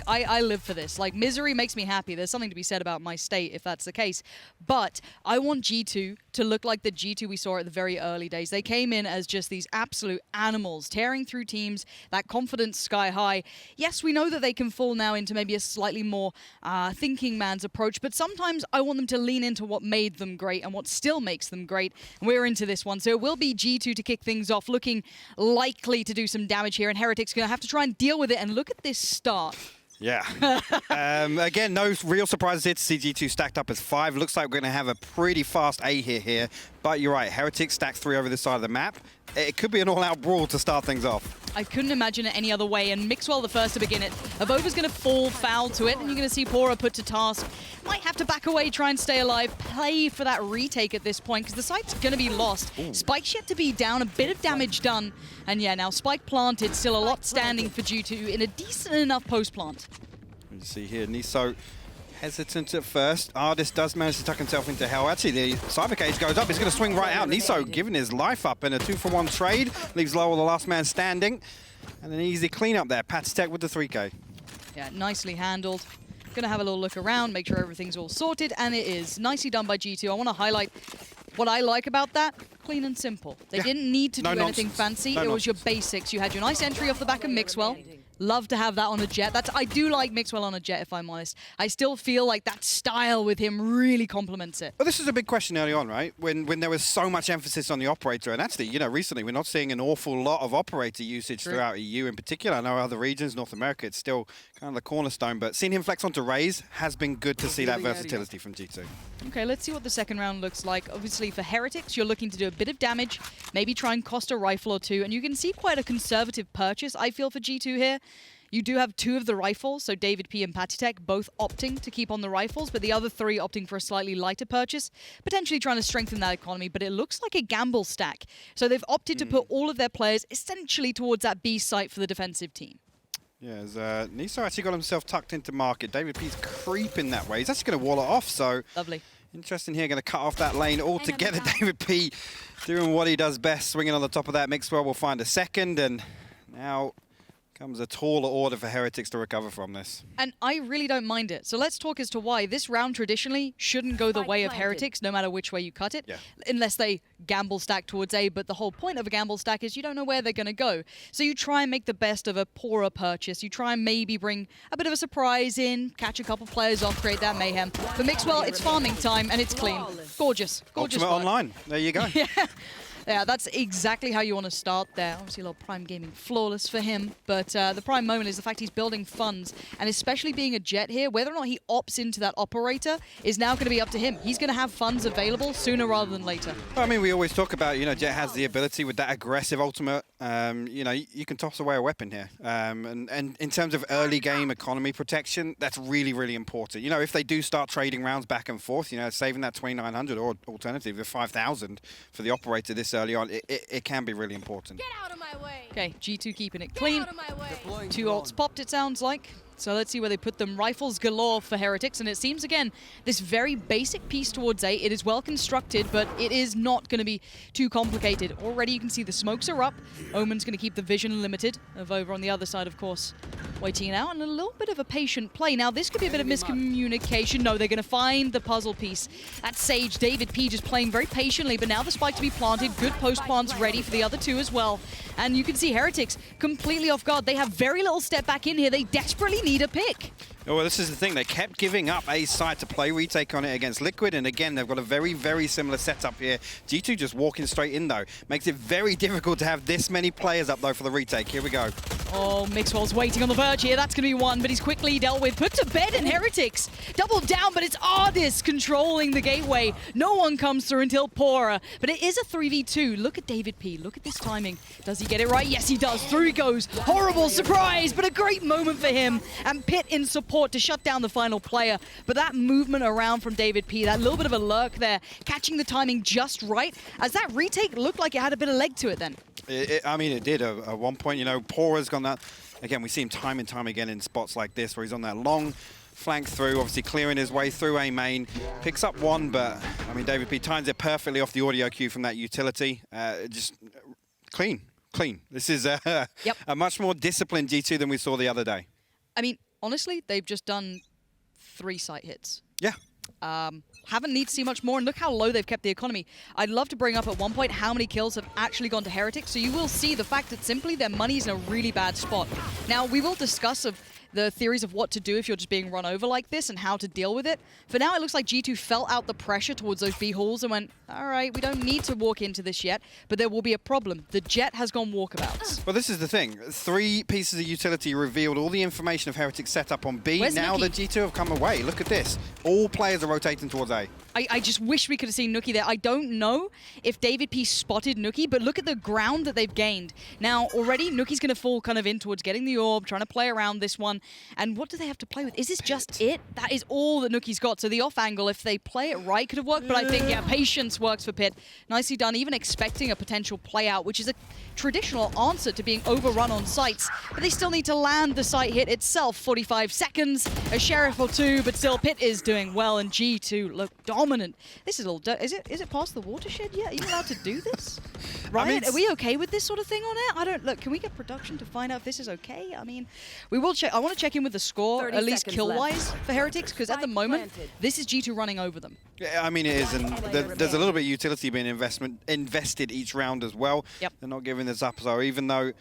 I live for this. Like, misery makes me happy. There's something to be said about my state if that's the case. But I want G2 to look like the G2 we saw at the very early days. They came in as just these absolute animals, tearing through teams, that confidence sky high. Yes, we know that they can fall now into maybe a slightly more thinking man's approach, but sometimes I want them to lean into what made them great and what still makes them great. And we're into this one. So it will be G2 to kick things off, looking likely to do some damage here, and Heretics going to have to try and deal with it. And look at this start. Yeah. Again, no real surprises here to see G2 stacked up as 5. Looks like we're going to have a pretty fast A here. But you're right, Heretics stacked 3 over this side of the map. It could be an all-out brawl to start things off. I couldn't imagine it any other way, and Mixwell the first to begin it. AvovA's going to fall foul to it, and you're going to see pAura put to task. Might have to back away, try and stay alive, play for that retake at this point, because the site's going to be lost. Ooh. Spike's yet to be down, a bit of damage done. And yeah, now Spike planted, still a lot standing for G2 in a decent enough post-plant. You see here, nieSoW hesitant at first. ardiis does manage to tuck himself into hell. Actually, the Cypher cage goes up. He's going to swing right out. nieSoW giving his life up in a 2-for-1 trade. Leaves loWel the last man standing. And an easy cleanup there. paTiTek with the 3K. Yeah, nicely handled. Gonna have a little look around, make sure everything's all sorted, and it is. Nicely done by G2. I want to highlight what I like about that. Clean and simple. They didn't need to do anything fancy. It was your basics. You had your nice entry off the back of Mixwell. Love to have that on a Jett. I do like Mixwell on a Jett, if I'm honest. I still feel like that style with him really complements it. Well, this is a big question early on, right? When there was so much emphasis on the operator, and actually, you know, recently we're not seeing an awful lot of operator usage throughout EU in particular. I know other regions, North America, it's still kind of the cornerstone, but seeing him flex onto Raze has been good to see that versatility from G2. Okay, let's see what the second round looks like. Obviously, for Heretics, you're looking to do a bit of damage, maybe try and cost a rifle or two, and you can see quite a conservative purchase, I feel, for G2 here. You do have 2 of the rifles, so Davidp and paTiTek both opting to keep on the rifles, but the other 3 opting for a slightly lighter purchase, potentially trying to strengthen that economy, but it looks like a gamble stack. So they've opted to put all of their players essentially towards that B site for the defensive team. Yeah, as nieSoW actually got himself tucked into market. Davidp's creeping that way. He's actually going to wall it off, so... Lovely. Interesting here, going to cut off that lane altogether. Davidp doing what he does best, swinging on the top of that. Mixwell will find a second, and now... comes a taller order for Heretics to recover from this. And I really don't mind it. So let's talk as to why. This round traditionally shouldn't go the way of Heretics, no matter which way you cut it, unless they gamble stack towards A. But the whole point of a gamble stack is you don't know where they're going to go. So you try and make the best of a pAura purchase. You try and maybe bring a bit of a surprise in, catch a couple players off, create that mayhem. For Mixwell, it's farming time, and it's clean. Gorgeous. Gorgeous Ultimate Online. There you go. Yeah, that's exactly how you want to start there. Obviously, a little Prime Gaming flawless for him, but the prime moment is the fact he's building funds, and especially being a Jett here, whether or not he opts into that operator is now going to be up to him. He's going to have funds available sooner rather than later. Well, I mean, we always talk about, you know, Jett has the ability with that aggressive ultimate. You know, you can toss away a weapon here. And in terms of early game economy protection, that's really, really important. You know, if they do start trading rounds back and forth, you know, saving that 2,900 or alternative of 5,000 for the operator this early on, it can be really important. Get out of my way. Okay, G2 keeping it clean. Get out of my way. 2 ults popped, it sounds like. So let's see where they put them. Rifles galore for Heretics, and it seems, again, this very basic piece towards A. It is well constructed, but it is not going to be too complicated. Already you can see the smokes are up. Omen's going to keep the vision limited. AvovA on the other side, of course, waiting it out, and a little bit of a patient play. Now, this could be a bit of miscommunication. No, they're going to find the puzzle piece. That's Sage. Davidp just playing very patiently, but now the spike to be planted. Good post plants ready for the other 2 as well. And you can see Heretics completely off guard. They have very little step back in here. They desperately need a pick. Oh, well, this is the thing. They kept giving up a side to play retake on it against Liquid, and again, they've got a very, very similar setup here. G2 just walking straight in, though. Makes it very difficult to have this many players up, though, for the retake. Here we go. Oh, Mixwell's waiting on the verge here. That's going to be one, but he's quickly dealt with. Put to bed in Heretics. Double down, but it's ardiis controlling the gateway. No one comes through until pAura, but it is a 3v2. Look at Davidp. Look at this timing. Does he get it right? Yes, he does. Through he goes. Horrible surprise, but a great moment for him. And Pit in support to shut down the final player. But that movement around from Davidp, that little bit of a lurk there, catching the timing just right, as that retake looked like it had a bit of leg to it then. I mean, it did at one point. You know, pAura's gone that. Again, we see him time and time again in spots like this where he's on that long flank through, obviously clearing his way through A main. Picks up one, but I mean, Davidp times it perfectly off the audio cue from that utility. Just clean. This is a much more disciplined G2 than we saw the other day. I mean, honestly, they've just done 3 site hits. Yeah. Haven't need to see much more, and look how low they've kept the economy. I'd love to bring up at one point how many kills have actually gone to Heretics, so you will see the fact that simply their money's in a really bad spot. Now, we will discuss the theories of what to do if you're just being run over like this and how to deal with it. For now, it looks like G2 felt out the pressure towards those B halls and went, all right, we don't need to walk into this yet, but there will be a problem. The Jett has gone walkabouts. Well, this is the thing. 3 pieces of utility revealed all the information of Heretics set up on B. Where's now nukkye? the G2 have come away. Look at this. All players are rotating towards A. I just wish we could have seen nukkye there. I don't know if Davidp spotted nukkye, but look at the ground that they've gained. Now, already, nukkye's going to fall kind of in towards getting the orb, trying to play around this one. And what do they have to play with? Is this just it? That is all that nukkye's got. So the off angle, if they play it right, could have worked. But I think, yeah, patience works for pyth. Nicely done, even expecting a potential play out, which is a traditional answer to being overrun on sites. But they still need to land the site hit itself. 45 seconds, a sheriff or 2, but still pyth is doing well, and G2 look dominant. This is a little... Is it past the watershed yet? Are you allowed to do this? Right? I mean, are we okay with this sort of thing on it? I don't... Look, can we get production to find out if this is okay? I mean, we will check... I want to check in with the score, at least kill-wise, for Heretics, because at the moment, this is G2 running over them. Yeah, I mean, it is, and there's a little bit of utility being invested each round as well. Yep. They're not giving this up, so even though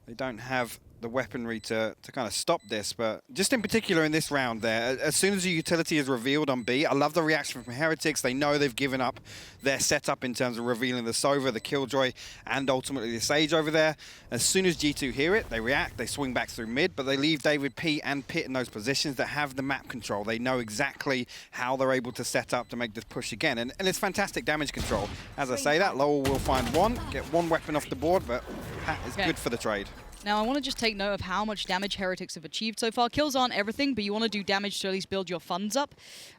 they don't have the weaponry to kind of stop this, but just in particular in this round there, as soon as the utility is revealed on B, I love the reaction from Heretics. They know they've given up their setup in terms of revealing the Sova, the Killjoy, and ultimately the Sage over there. As soon as G2 hear it, they react, they swing back through mid, but they leave Davidp and pyth in those positions that have the map control. They know exactly how they're able to set up to make this push again, and it's fantastic damage control. As I say that, loWel will find one, get one weapon off the board, but pat is good for the trade. Now, I want to just take note of how much damage Heretics have achieved so far. Kills aren't everything, but you want to do damage to at least build your funds up.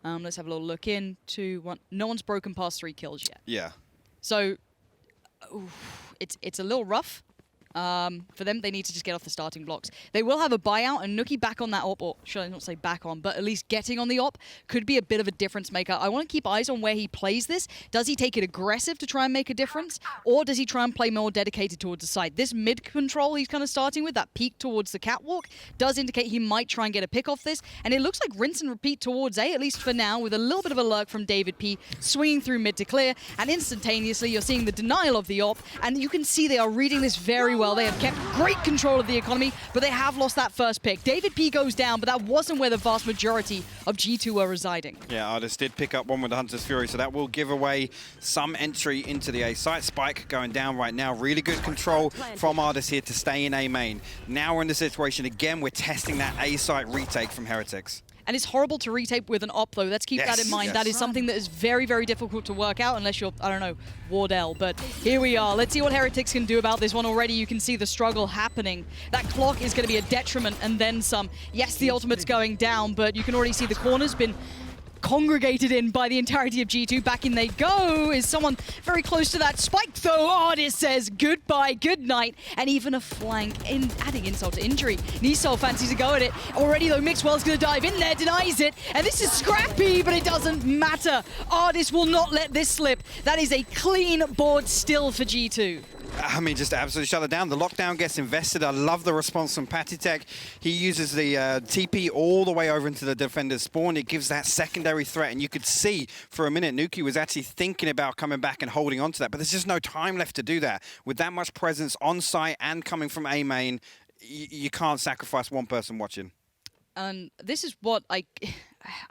Let's have a little look into one. No one's broken past 3 kills yet. Yeah. So, it's a little rough. For them, they need to just get off the starting blocks. They will have a buyout, and nukkye back on that op, or should I not say back on, but at least getting on the op could be a bit of a difference maker. I want to keep eyes on where he plays this. Does he take it aggressive to try and make a difference, or does he try and play more dedicated towards the side? This mid control he's kind of starting with, that peek towards the catwalk, does indicate he might try and get a pick off this, and it looks like rinse and repeat towards A, at least for now, with a little bit of a lurk from Davidp, swinging through mid to clear, and instantaneously you're seeing the denial of the op, and you can see they are reading this very well. They have kept great control of the economy, but they have lost that first pick. Davidp goes down, but that wasn't where the vast majority of G2 were residing. Yeah, ardiis did pick up one with the Hunter's Fury, so that will give away some entry into the A site. Spike going down right now. Really good control from ardiis here to stay in A main. Now we're in the situation again, we're testing that A site retake from Heretics. And it's horrible to retape with an op, though. Let's keep that in mind. That is something that is very, very difficult to work out unless you're, I don't know, Wardell. But here we are. Let's see what Heretics can do about this one. Already you can see the struggle happening. That clock is going to be a detriment and then some. Yes, the ultimate's going down, but you can already see the corner's been congregated in by the entirety of G2. Back in they go. Is someone very close to that spike, though? ardiis says goodbye, good night, and even a flank, adding insult to injury. nieSoW fancies to go at it. Already, though, Mixwell's going to dive in there, denies it, and this is scrappy, but it doesn't matter. ardiis will not let this slip. That is a clean board still for G2. I mean, just absolutely shut it down. The lockdown gets invested. I love the response from paTiTek. He uses the TP all the way over into the defender's spawn. It gives that secondary threat, and you could see for a minute nukkye was actually thinking about coming back and holding on to that, but there's just no time left to do that. With that much presence on site and coming from A main, you can't sacrifice one person watching. And this is what I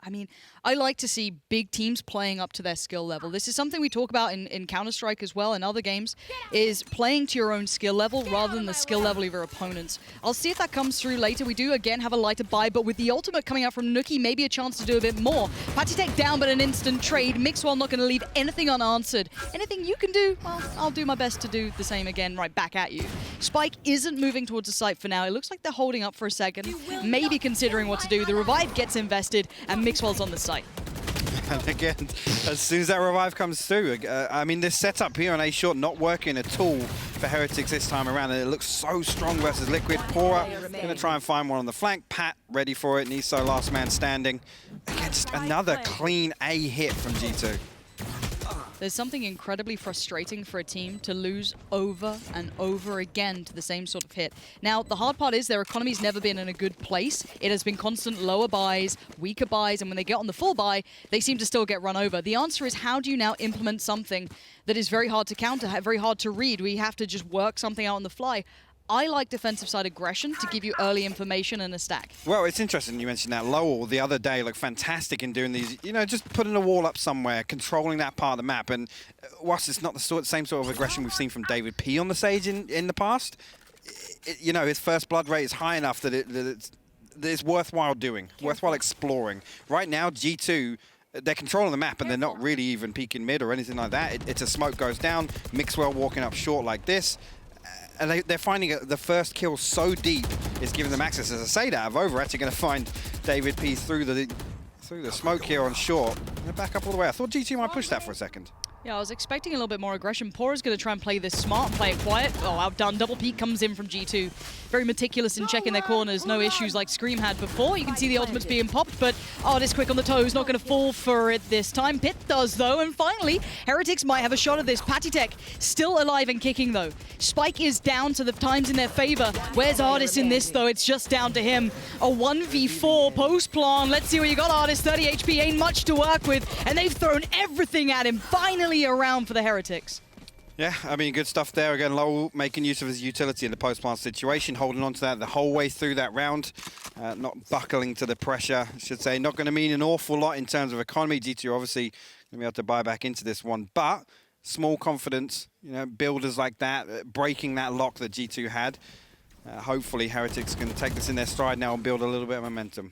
mean, I like to see big teams playing up to their skill level. This is something we talk about in Counter-Strike as well and other games, is playing to your own skill level rather than the skill level of your opponents. I'll see if that comes through later. We do, again, have a lighter buy, but with the ultimate coming out from nukkye, maybe a chance to do a bit more. paTiTek down, but an instant trade. Mixwell not going to leave anything unanswered. Anything you can do, well, I'll do my best to do the same again right back at you. Spike isn't moving towards the site for now. It looks like they're holding up for a second, maybe considering what to do. The revive gets invested, and Mixwell's on the site. And again, as soon as that revive comes through, I mean, this setup here on A short not working at all for Heretics this time around, and it looks so strong versus Liquid. pAura going to try and find one on the flank. Pat ready for it. nieSoW last man standing. Again, just another clean A hit from G2. There's something incredibly frustrating for a team to lose over and over again to the same sort of hit. Now, the hard part is their economy's never been in a good place. It has been constant lower buys, weaker buys, and when they get on the full buy, they seem to still get run over. The answer is, how do you now implement something that is very hard to counter, very hard to read? We have to just work something out on the fly. I like defensive side aggression to give you early information and a stack. Well, it's interesting you mentioned that. loWel the other day looked fantastic in doing these, you know, just putting a wall up somewhere, controlling that part of the map. And whilst it's not the same sort of aggression we've seen from Davidp on the stage in the past, you know, his first blood rate is high enough that it's worthwhile doing, worthwhile exploring. Right now, G2, they're controlling the map and they're not really even peeking mid or anything like that. It's a smoke goes down, Mixwell walking up short like this. And they're finding the first kill so deep, it's giving them access. As I say that, AvovA actually going to find Davidp through the smoke here on short. They're back up all the way. I thought G2 might push that for a second. Yeah, I was expecting a little bit more aggression. pAura's going to try and play this smart and play it quiet. Oh, outdone. Double peek comes in from G2. Very meticulous in checking their corners. No issues like Scream had before. You can see the ultimates being popped, but ardiis quick on the toes. Not going to fall for it this time. pyth does, though, and finally, Heretics might have a shot at this. paTiTek still alive and kicking, though. Spike is down, so the time's in their favor. Where's ardiis in this, though? It's just down to him. A 1v4 post-plan. Let's see what you got, ardiis. 30 HP, ain't much to work with, and they've thrown everything at him. Finally around for the Heretics. Yeah, I mean, good stuff there. Again, loWel making use of his utility in the post-plant situation, holding on to that the whole way through that round, not buckling to the pressure, I should say. Not going to mean an awful lot in terms of economy. G2 obviously going to be able to buy back into this one, but small confidence, you know, builders like that, breaking that lock that G2 had. Hopefully, Heretics can take this in their stride now and build a little bit of momentum.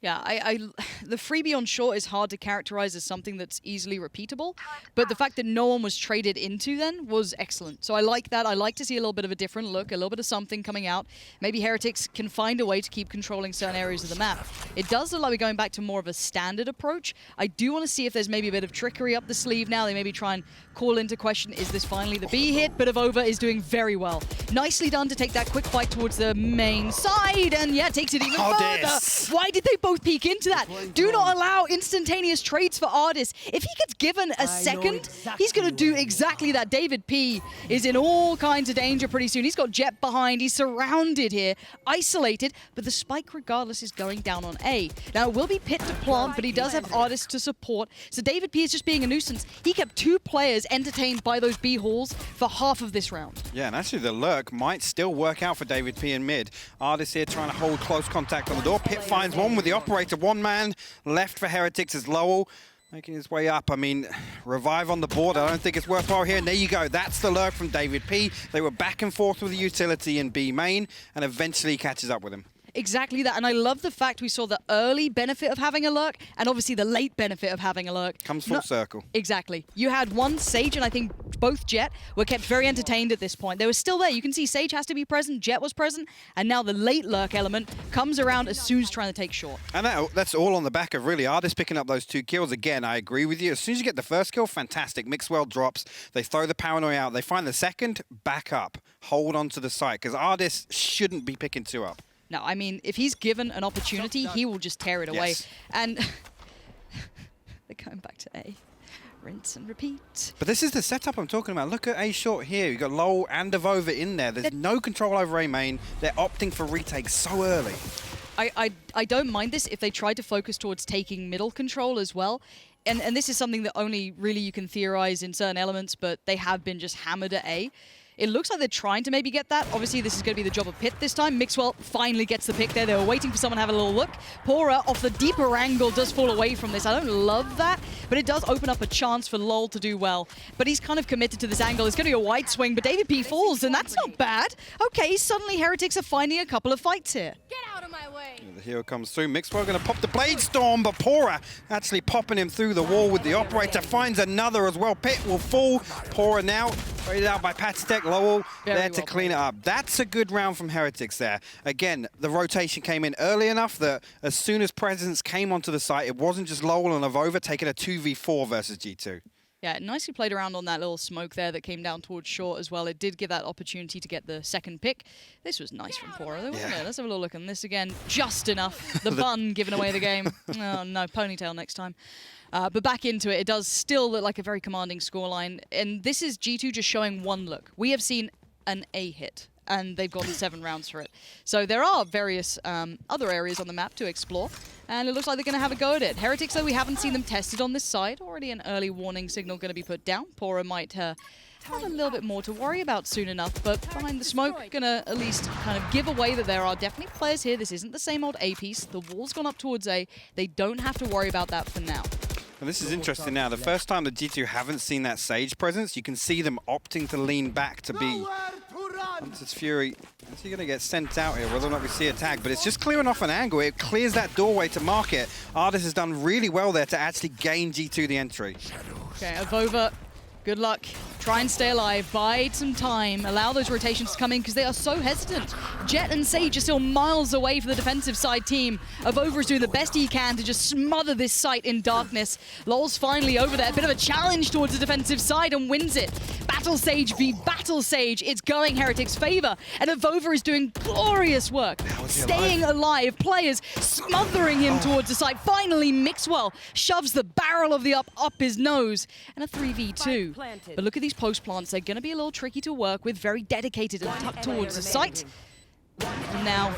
Yeah, the freebie on short is hard to characterize as something that's easily repeatable, but the fact that no one was traded into then was excellent. So I like that. I like to see a little bit of a different look, a little bit of something coming out. Maybe Heretics can find a way to keep controlling certain areas of the map. It does look like we're going back to more of a standard approach. I do want to see if there's maybe a bit of trickery up the sleeve now. They maybe try and call into question, is this finally the B hit? But AvovA is doing very well. Nicely done to take that quick fight towards the main side, and yeah, takes it even further. Why did they both peek into that? Do not allow instantaneous trades for ardiis. If he gets given a second, he's going to do exactly that. Davidp is in all kinds of danger pretty soon. He's got Jett behind. He's surrounded here, isolated, but the spike regardless is going down on A. Now, it will be pyth to plant, but he does have ardiis to support. So Davidp is just being a nuisance. He kept 2 players entertained by those B halls for half of this round. Yeah, and actually the lurk might still work out for Davidp in mid. ardiis here trying to hold close contact on the door. pyth finds one with the operator. 1 man left for Heretics as loWel making his way up. I mean, revive on the board. I don't think it's worthwhile here. And there you go. That's the lurk from Davidp. They were back and forth with the utility in B main, and eventually catches up with him. Exactly that, and I love the fact we saw the early benefit of having a lurk, and obviously the late benefit of having a lurk. Comes full circle. Exactly. You had one Sage, and I think both Jett were kept very entertained at this point. They were still there. You can see Sage has to be present, Jett was present, and now the late lurk element comes around as soon as trying to take short. And that's all on the back of really ardiis picking up those 2 kills. Again, I agree with you. As soon as you get the first kill, fantastic. Mixwell drops. They throw the paranoia out. They find the second, back up. Hold on to the site, because ardiis shouldn't be picking 2 up. No, I mean, if he's given an opportunity, he will just tear it away. Yes. And they're going back to A. Rinse and repeat. But this is the setup I'm talking about. Look at A short here. You've got loWel and AvovA in there. There's no control over A main. They're opting for retakes so early. I don't mind this if they try to focus towards taking middle control as well. And this is something that only really you can theorize in certain elements, but they have been just hammered at A. It looks like they're trying to maybe get that. Obviously, this is going to be the job of pyth this time. Mixwell finally gets the pick there. They were waiting for someone to have a little look. pAura, off the deeper angle, does fall away from this. I don't love that, but it does open up a chance for loWel to do well. But he's kind of committed to this angle. It's going to be a wide swing, but Davidp falls, and that's not bad. Okay, suddenly Heretics are finding a couple of fights here. Get out of my way. The hero comes through. Mixwell going to pop the Blade Storm, but pAura actually popping him through the wall with the operator. Finds another as well. pyth will fall. pAura now traded out by paTiTek. loWel there to clean it up. That's a good round from Heretics there. Again, the rotation came in early enough that as soon as Presence came onto the site, it wasn't just loWel and AvovA taking a 2v4 versus G2. Yeah, nicely played around on that little smoke there that came down towards short as well. It did give that opportunity to get the second pick. This was nice from pAura, though, wasn't it? Let's have a little look on this again. Just enough. The bun giving away the game. Oh, no, ponytail next time. But back into it, it does still look like a very commanding scoreline. And this is G2 just showing one look. We have seen an A hit, and they've gotten 7 rounds for it. So there are various other areas on the map to explore, and it looks like they're going to have a go at it. Heretics, though, we haven't seen them tested on this side. Already an early warning signal going to be put down. pAura might have a little bit more to worry about soon enough, but behind the smoke, going to at least kind of give away that there are definitely players here. This isn't the same old A piece. The wall's gone up towards A. They don't have to worry about that for now. And this is interesting now. The first time that G2 haven't seen that Sage presence, you can see them opting to lean back to B. Hunter's Fury, is he going to get sent out here, whether or not we see a tag? But it's just clearing off an angle. It clears that doorway to market. ardiis has done really well there to actually gain G2 the entry. Okay, AvovA, good luck. Try and stay alive, bide some time, allow those rotations to come in because they are so hesitant. Jett and Sage are still miles away for the defensive side team. AvovA is doing the best he can to just smother this site in darkness. loWel's finally over there, a bit of a challenge towards the defensive side and wins it. Battle Sage v Battle Sage, it's going Heretics' favor, and AvovA is doing glorious work, staying alive. Players smothering him towards the side. Finally, Mixwell shoves the barrel of the up his nose, and a 3v2. But look at these post plants, they're going to be a little tricky to work with, very dedicated and tucked towards the site. And now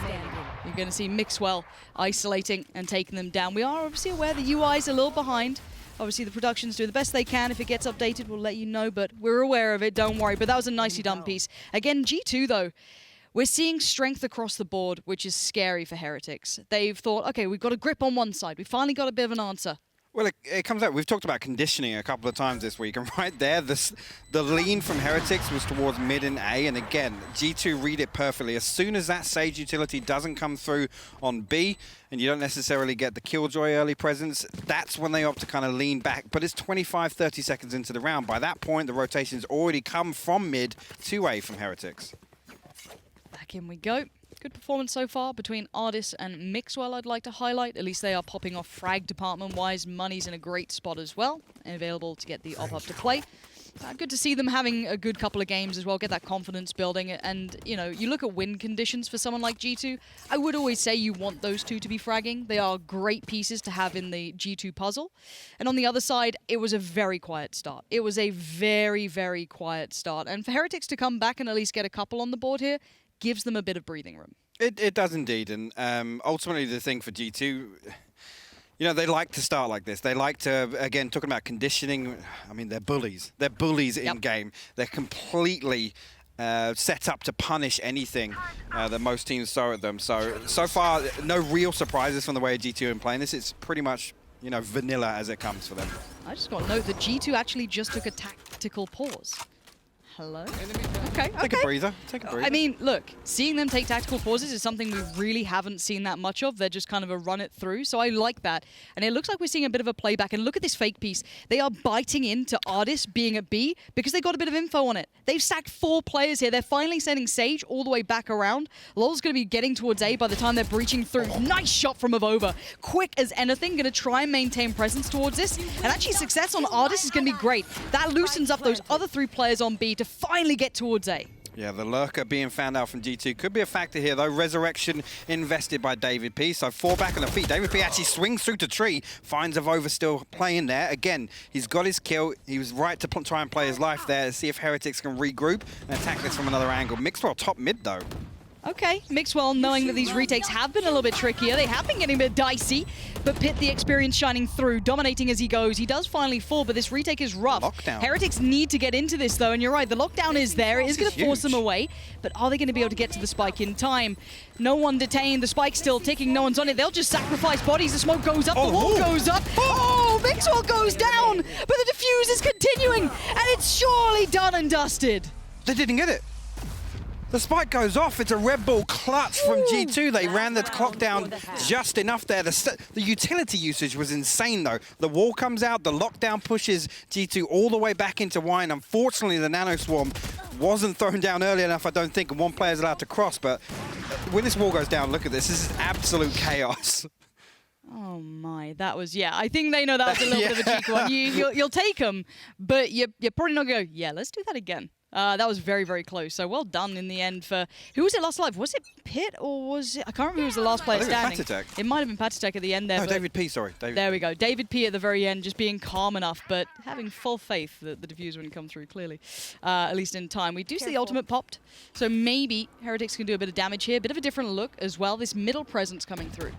you're going to see Mixwell isolating and taking them down. We are obviously aware the UI's a little behind. Obviously the productions do the best they can. If it gets updated, we'll let you know, but we're aware of it, don't worry. But that was a nicely done piece. Again, G2 though, we're seeing strength across the board, which is scary for Heretics. They've thought, okay, we've got a grip on one side. We finally got a bit of an answer. Well, it comes out, we've talked about conditioning a couple of times this week, and right there, the lean from Heretics was towards mid and A, and again, G2 read it perfectly. As soon as that Sage utility doesn't come through on B, and you don't necessarily get the Killjoy early presence, that's when they opt to kind of lean back. But it's 25, 30 seconds into the round. By that point, the rotation's already come from mid to A from Heretics. Back in we go. Good performance so far between ardiis and Mixwell, I'd like to highlight. At least they are popping off frag department-wise. Money's in a great spot as well, and available to get the op-up to play. Good to see them having a good couple of games as well, get that confidence building. And, you know, you look at win conditions for someone like G2, I would always say you want those two to be fragging. They are great pieces to have in the G2 puzzle. And on the other side, it was a very quiet start. It was a very, very quiet start. And for Heretics to come back and at least get a couple on the board here, gives them a bit of breathing room. It does indeed, and ultimately the thing for G2, you know, they like to start like this. They like to, again, talking about conditioning, I mean, they're bullies. They're bullies in-game. They're completely set up to punish anything that most teams throw at them. So far, no real surprises from the way G2 are playing this. It's pretty much, you know, vanilla as it comes for them. I just got to note that G2 actually just took a tactical pause. Hello? Okay, Take a breather. Take a breather. I mean, look, seeing them take tactical pauses is something we really haven't seen that much of. They're just kind of a run it through, so I like that. And it looks like we're seeing a bit of a playback. And look at this fake piece. They are biting into ardiis being at B because they got a bit of info on it. They've stacked 4 players here. They're finally sending Sage all the way back around. loWel's going to be getting towards A by the time they're breaching through. Nice shot from AvovA. Quick as anything, going to try and maintain presence towards this. And actually success on ardiis is going to be great. That loosens up those other 3 players on B to finally get towards A. Yeah, the lurker being found out from G2 could be a factor here, though. Resurrection invested by Davidp, so 4 back on the feet. Davidp actually swings through to tree, finds AvovA still playing there. Again, he's got his kill. He was right to try and play his life there to see if Heretics can regroup and attack this from another angle. Mixwell top mid, though. Okay, Mixwell knowing that these retakes have been a little bit trickier. They have been getting a bit dicey, but pyth the experience shining through, dominating as he goes. He does finally fall, but this retake is rough. Lockdown. Heretics need to get into this, though, and you're right, the lockdown is there. It is going to force them away, but are they going to be able to get to the spike in time? No one detained, the spike's still ticking, no one's on it. They'll just sacrifice bodies, the smoke goes up, the wall goes up. Oh, Mixwell goes down, but the defuse is continuing, and it's surely done and dusted. They didn't get it. The spike goes off. It's a Red Bull clutch from G2. They ran the clock down just enough there. The utility usage was insane, though. The wall comes out. The lockdown pushes G2 all the way back into wine. Unfortunately, the Nano Swarm wasn't thrown down early enough, I don't think, and one player's allowed to cross. But when this wall goes down, look at this. This is absolute chaos. Oh my, that was, yeah, I think they know that was a little bit of a cheeky one. You'll take them, but you're probably not going to go, yeah, let's do that again. That was very, very close. So well done in the end for, who was it last alive? Was it pit or was it, I can't remember who was the last player standing. paTiTek. It might have been paTiTek at the end there. No, Davidp, sorry. There we go. Davidp at the very end, just being calm enough, but having full faith that the diffuser wouldn't come through clearly, at least in time. We do see the ultimate popped, so maybe Heretics can do a bit of damage here. Bit of a different look as well. This middle presence coming through.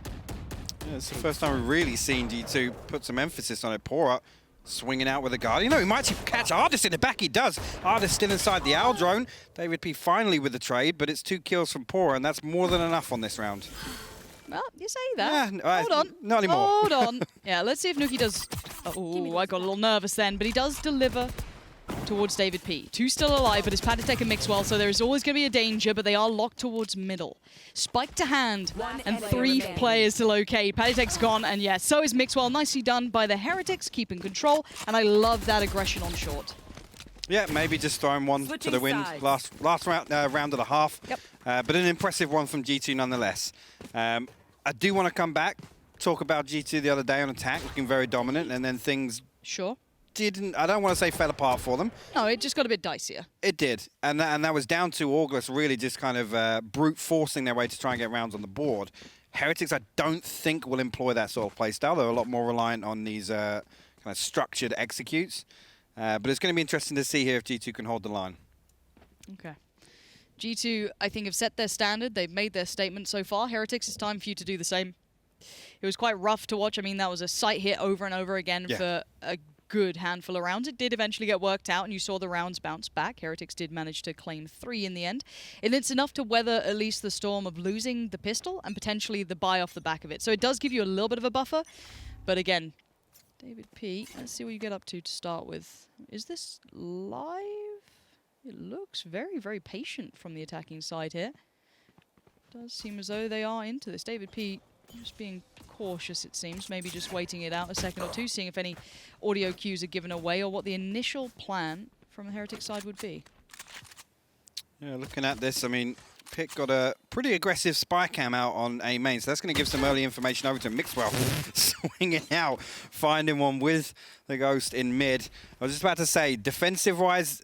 Yeah, it's the first time we've really seen G2 put some emphasis on it. pAura swinging out with a guard. You know, he might actually catch ardiis in the back. He does. ardiis still inside the owl drone. Davidp finally with the trade, but it's 2 kills from pAura, and that's more than enough on this round. Well, you say that. Yeah, Hold on. Not anymore. Hold on. Yeah, let's see if nukkye does... Oh, I got a little nervous then, but he does deliver towards Davidp. 2 still alive, but it's paTiTek and Mixwell, so there's always going to be a danger, but they are locked towards middle. Spike to hand, and 3 players to locate. paTiTek's gone, and yeah, so is Mixwell. Nicely done by the Heretics, keeping control, and I love that aggression on short. Yeah, maybe just throwing one to the wind. Last round of the half. Yep. But an impressive one from G2 nonetheless. I do want to come back, talk about G2 the other day on attack, looking very dominant, and then things Sure. I don't want to say fell apart for them. No, it just got a bit dicier. It did. And that was down to August really just kind of brute forcing their way to try and get rounds on the board. Heretics, I don't think, will employ that sort of playstyle. They're a lot more reliant on these kind of structured executes. But it's going to be interesting to see here if G2 can hold the line. Okay. G2, I think, have set their standard. They've made their statement so far. Heretics, it's time for you to do the same. It was quite rough to watch. I mean, that was a sight hit over and over again for a good handful of rounds. It did eventually get worked out, and you saw the rounds bounce back. Heretics did manage to claim 3 in the end. And it's enough to weather at least the storm of losing the pistol and potentially the buy off the back of it. So it does give you a little bit of a buffer. But again, Davidp, let's see what you get up to start with. Is this live? It looks very, very patient from the attacking side here. Does seem as though they are into this. Davidp just being cautious, it seems. Maybe just waiting it out a second or two, seeing if any audio cues are given away or what the initial plan from the Heretic side would be. Yeah, looking at this, I mean, pyth got a pretty aggressive spy cam out on A main, so that's going to give some early information over to Mixwell. Swinging out, finding one with the Ghost in mid. I was just about to say, defensive-wise,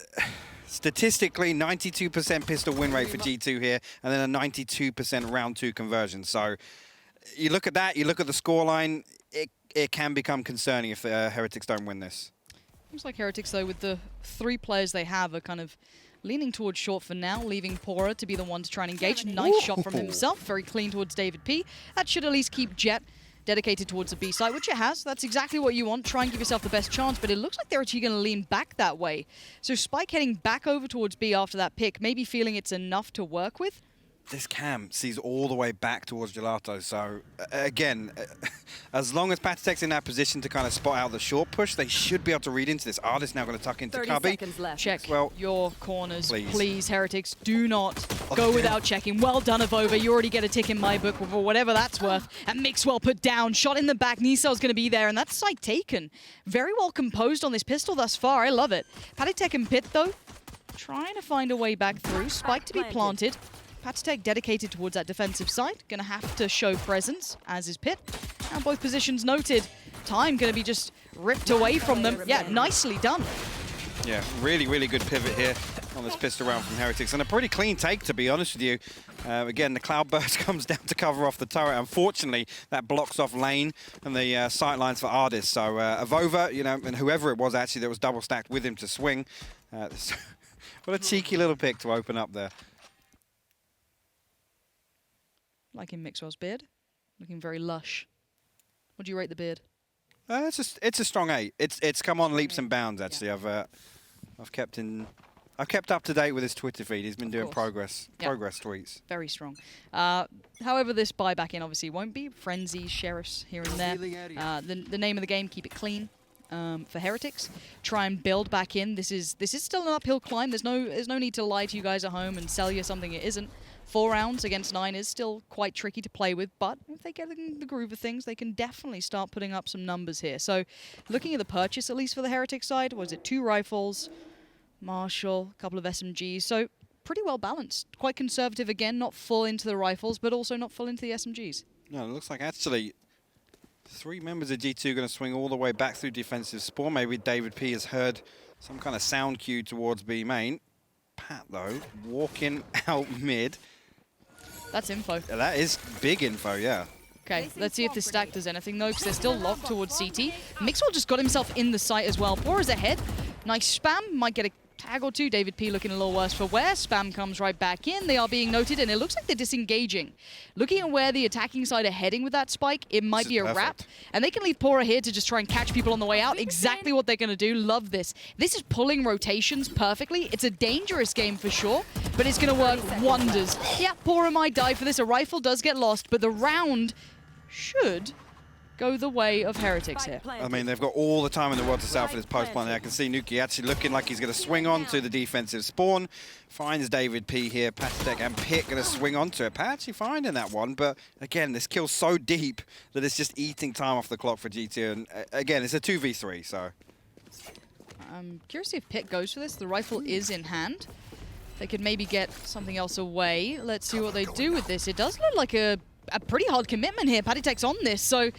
statistically, 92% pistol win rate for G2 here, and then a 92% round 2 conversion. So you look at that, you look at the scoreline, it can become concerning if Heretics don't win this. Looks like Heretics, though, with the 3 players they have, are kind of leaning towards short for now, leaving pAura to be the one to try and engage. Nice shot from himself, very clean towards Davidp. That should at least keep Jett dedicated towards the B side, which it has. That's exactly what you want. Try and give yourself the best chance, but it looks like they're actually going to lean back that way. So Spike heading back over towards B after that pick, maybe feeling it's enough to work with. This cam sees all the way back towards Gelato, so again, as long as paTiTek's in that position to kind of spot out the short push, they should be able to read into this. ardiis now going to tuck into 30 cubby. seconds left. Check well, your corners, please. please, Heretics. Do not go without checking. Well done, AvovA. You already get a tick in my book for whatever that's worth. And Mixwell put down, shot in the back. nieSoW's going to be there, and that's site taken. Very well composed on this pistol thus far. I love it. paTiTek and pyth, though, trying to find a way back through. Spike to be planted. paTiTek dedicated towards that defensive side. Going to have to show presence, as is pyth. Now both positions noted. Time going to be just ripped away from them. Yeah, nicely done. Yeah, really, really good pivot here on this pistol round from Heretics. And a pretty clean take, to be honest with you. Again, the Cloudburst comes down to cover off the turret. Unfortunately, that blocks off lane and the sight lines for ardiis. So AvovA, you know, and whoever it was actually that was double stacked with him to swing. What a cheeky little pick to open up there. Liking Mixwell's beard. Looking very lush. What do you rate the beard? It's a strong 8. It's come on leaps and bounds actually. Yeah. I've kept up to date with his Twitter feed. He's been doing progress tweets. Very strong. However, this buyback in obviously won't be. Frenzies, sheriffs here and there. The name of the game, keep it clean. For Heretics, try and build back in. This is still an uphill climb. There's no need to lie to you guys at home and sell you something it isn't. 4 rounds against 9 is still quite tricky to play with, but if they get in the groove of things, they can definitely start putting up some numbers here. So, looking at the purchase, at least for the Heretic side, was it 2 rifles, Marshall, a couple of SMGs, so pretty well balanced. Quite conservative again, not full into the rifles, but also not full into the SMGs. No, it looks like actually 3 members of G2 going to swing all the way back through defensive spawn. Maybe Davidp has heard some kind of sound cue towards B main. Pat, though, walking out mid. That's info. Yeah, that is big info, yeah. Okay, let's see if this stack does anything, though, because they're still locked towards CT. Mixwell just got himself in the site as well. pAura's ahead. Nice spam. Might get a tag or two. Davidp looking a little worse for wear. Spam comes right back in. They are being noted, and it looks like they're disengaging. Looking at where the attacking side are heading with that spike, it might be a wrap. And they can leave pAura here to just try and catch people on the way out. Exactly what they're going to do. Love this. This is pulling rotations perfectly. It's a dangerous game for sure, but it's going to work wonders. Yeah, pAura might die for this. A rifle does get lost, but the round should go the way of Heretics here. I mean, they've got all the time in the world to sell for this post plant. I can see nukkye actually looking like he's going to swing on to the defensive spawn. Finds Davidp here, paTiTek and pyth going to swing onto it. Pat actually finding that one, but again, this kill's so deep that it's just eating time off the clock for G2. And again, it's a 2v3, so. I'm curious if pyth goes for this. The rifle is in hand. They could maybe get something else away. Let's see what they do with this. It does look like a pretty hard commitment here. paTiTek's on this, so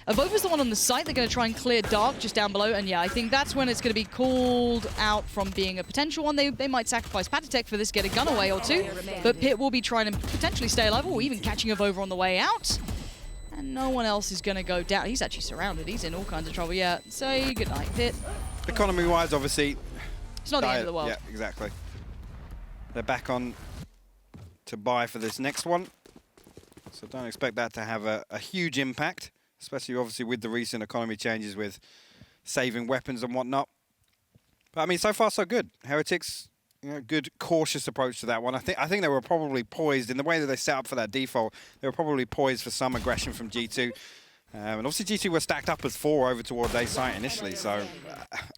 AvovA's the one on the site. They're going to try and clear dark just down below, and yeah, I think that's when it's going to be called out from being a potential one. They might sacrifice paTiTek for this, get a gun away or two, but pyth will be trying to potentially stay alive, or even catching AvovA on the way out. And no one else is going to go down. He's actually surrounded. He's in all kinds of trouble. Yeah, say goodnight, pyth. Economy-wise, obviously, it's not the end of the world. Yeah, exactly. They're back on to buy for this next one. So don't expect that to have a huge impact, especially obviously with the recent economy changes with saving weapons and whatnot. But I mean, so far so good. Heretics, you know, good cautious approach to that one. I think they were probably poised in the way that they set up for that default. They were probably poised for some aggression from G2. And obviously G2 were stacked up as 4 over towards A site initially, so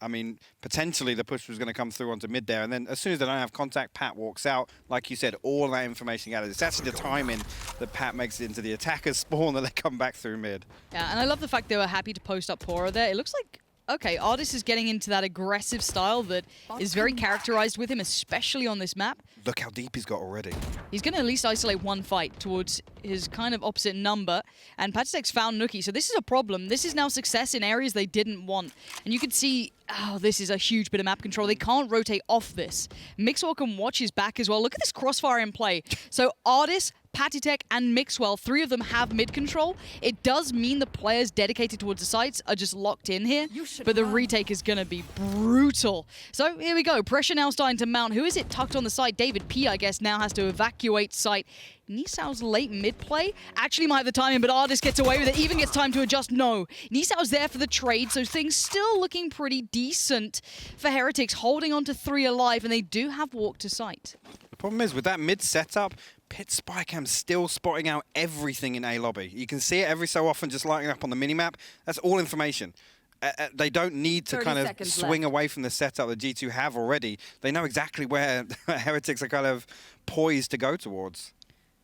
I mean, potentially the push was going to come through onto mid there, and then as soon as they don't have contact, Pat walks out. Like you said, all that information gathered. It's actually the timing that Pat makes it into the attacker's spawn that they come back through mid. Yeah, and I love the fact they were happy to post up pAura there. It looks like, okay, ardiis is getting into that aggressive style that is very characterized with him, especially on this map. Look how deep he's got already. He's going to at least isolate one fight towards his kind of opposite number, and paTiTek's found nukkye, so this is a problem. This is now success in areas they didn't want. And you can see, oh, this is a huge bit of map control. They can't rotate off this. Mixwell can watch his back as well. Look at this crossfire in play. So ardiis, paTiTek, and Mixwell, 3 of them have mid control. It does mean the players dedicated towards the sites are just locked in here, but the retake is going to be brutal. So here we go. Pressure now starting to mount. Who is it tucked on the site? Davidp, I guess, now has to evacuate site. nieSoW's late mid play actually might have the timing, but ardiis gets away with it. Even gets time to adjust. No. nieSoW's there for the trade, so things still looking pretty decent for Heretics, holding on to 3 alive, and they do have walk to site. The problem is with that mid setup, pyth Spycam's still spotting out everything in A lobby. You can see it every so often just lighting up on the minimap. That's all information. They don't need to kind of swing away from the setup that G2 have already. They know exactly where Heretics are kind of poised to go towards.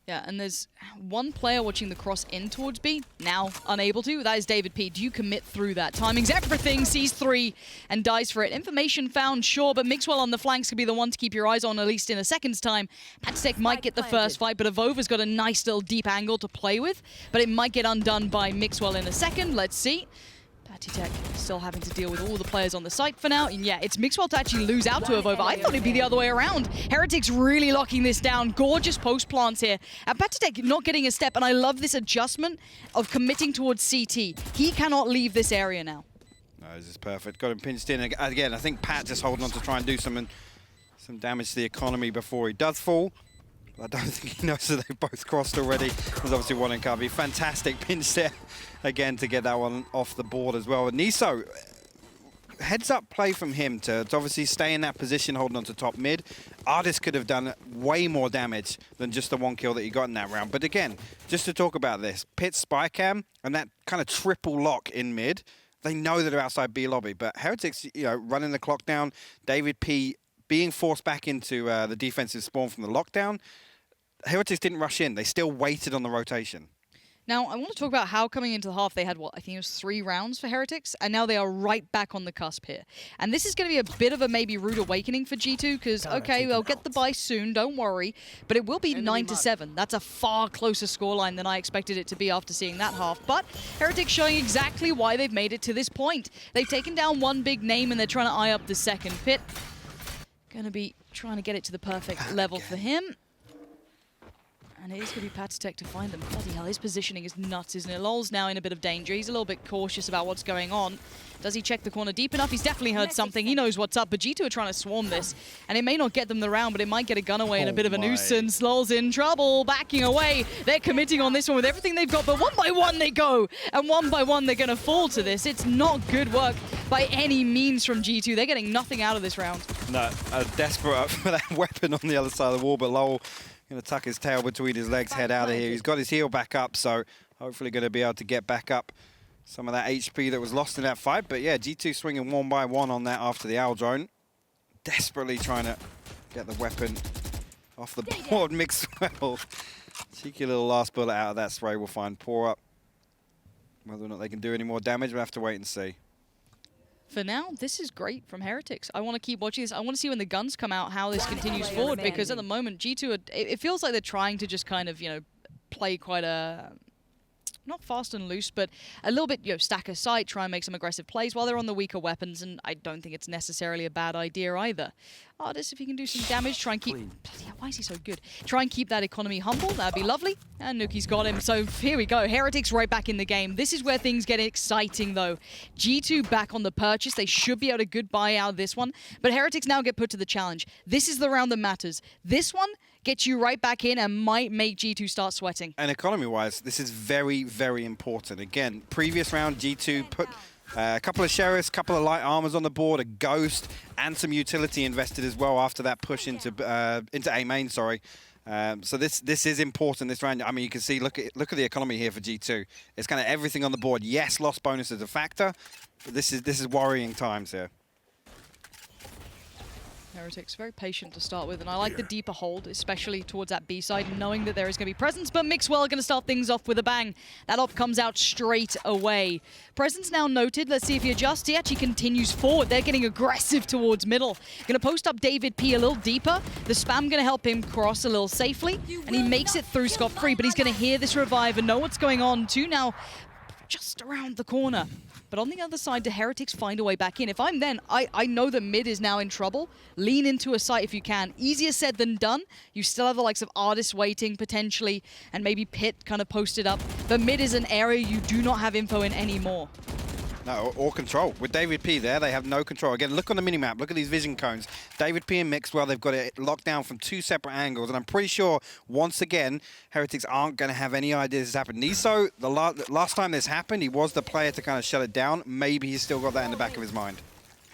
Yeah, and there's one player watching the cross in towards B, now unable to. That is Davidp. Do you commit through that? Timing's everything, sees 3 and dies for it. Information found, sure, but Mixwell on the flanks could be the one to keep your eyes on, at least in a second's time. paTiTek might get the first fight, but AvovA's got a nice little deep angle to play with, but it might get undone by Mixwell in a second. Let's see. paTiTek still having to deal with all the players on the site for now. And yeah, it's Mixwell to actually lose out to AvovA. I thought it'd be the other way around. Heretics really locking this down. Gorgeous post plants here. And paTiTek not getting a step. And I love this adjustment of committing towards CT. He cannot leave this area now. No, this is perfect. Got him pinched in. Again, I think Pat just holding on to try and do some damage to the economy before he does fall. I don't think he knows that they've both crossed already. There's obviously one in cover. Fantastic pinch there again to get that one off the board as well. And nieSoW, heads up play from him to obviously stay in that position holding on to top mid. ardiis could have done way more damage than just the 1 kill that he got in that round. But again, just to talk about this, pyth Spycam and that kind of triple lock in mid, they know that they're outside B lobby. But Heretics, you know, running the clock down, Davidp being forced back into the defensive spawn from the lockdown. Heretics didn't rush in. They still waited on the rotation. Now, I want to talk about how coming into the half they had, what, I think it was 3 rounds for Heretics, and now they are right back on the cusp here. And this is going to be a bit of a maybe rude awakening for G2, because, okay, they'll get the buy soon, don't worry, but it will be 9-7. That's a far closer scoreline than I expected it to be after seeing that half. But Heretics showing exactly why they've made it to this point. They've taken down one big name, and they're trying to eye up the second. Pit going to be trying to get it to the perfect level for him. And it is going to be paTiTek to find them. Bloody hell, his positioning is nuts, isn't it? loWel's now in a bit of danger. He's a little bit cautious about what's going on. Does he check the corner deep enough? He's definitely heard something. He knows what's up, but G2 are trying to swarm this. And it may not get them the round, but it might get a gun away and a bit of a nuisance. loWel's in trouble, backing away. They're committing on this one with everything they've got, but one by one they go. And one by one they're going to fall to this. It's not good work by any means from G2. They're getting nothing out of this round. No, desperate for that weapon on the other side of the wall, but loWel going to tuck his tail between his legs, head out of here. He's got his heel back up, so hopefully going to be able to get back up some of that HP that was lost in that fight. But yeah, G2 swinging one by one on that after the owl drone. Desperately trying to get the weapon off the board. Mixwell. Cheeky little last bullet out of that spray will find pAura. Whether or not they can do any more damage, we'll have to wait and see. For now, this is great from Heretics. I want to keep watching this. I want to see when the guns come out how this continues forward, because at the moment, G2, it feels like they're trying to just kind of, you know, play quite a... not fast and loose, but a little bit, you know, stack a sight, try and make some aggressive plays while they're on the weaker weapons, and I don't think it's necessarily a bad idea either. ardiis, if he can do some damage, try and keep... Bloody hell, why is he so good? Try and keep that economy humble, that'd be lovely. And nukkye's got him, so here we go. Heretics right back in the game. This is where things get exciting, though. G2 back on the purchase. They should be able to good buy out this one, but Heretics now get put to the challenge. This is the round that matters. This one gets you right back in and might make G2 start sweating. And economy-wise, this is very, very important. Again, previous round, G2 put a couple of sheriffs, couple of light armors on the board, a ghost, and some utility invested as well after that push into A main. Sorry. So this is important this round. I mean, you can see, look at the economy here for G2. It's kind of everything on the board. Yes, lost bonus is a factor, but this is worrying times here. Heretics very patient to start with, and I like the deeper hold, especially towards that B side, knowing that there is going to be presence, but Mixwell are going to start things off with a bang. That op comes out straight away. Presence now noted. Let's see if he adjusts. He actually continues forward. They're getting aggressive towards middle. Going to post up Davidp a little deeper. The spam going to help him cross a little safely, and he makes it through scot-free, but he's going to hear this revive and know what's going on too now. Just around the corner. But on the other side, do Heretics find a way back in? If I'm then, I know that mid is now in trouble. Lean into a site if you can. Easier said than done. You still have the likes of ardiis waiting, potentially, and maybe pit kind of posted up. But mid is an area you do not have info in anymore. No, or control. With Davidp there, they have no control. Again, look on the minimap. Look at these vision cones. Davidp and Mixwell, they've got it locked down from 2 separate angles. And I'm pretty sure, once again, Heretics aren't going to have any idea this happened. nieSoW, the last time this happened, he was the player to kind of shut it down. Maybe he's still got that in the back of his mind.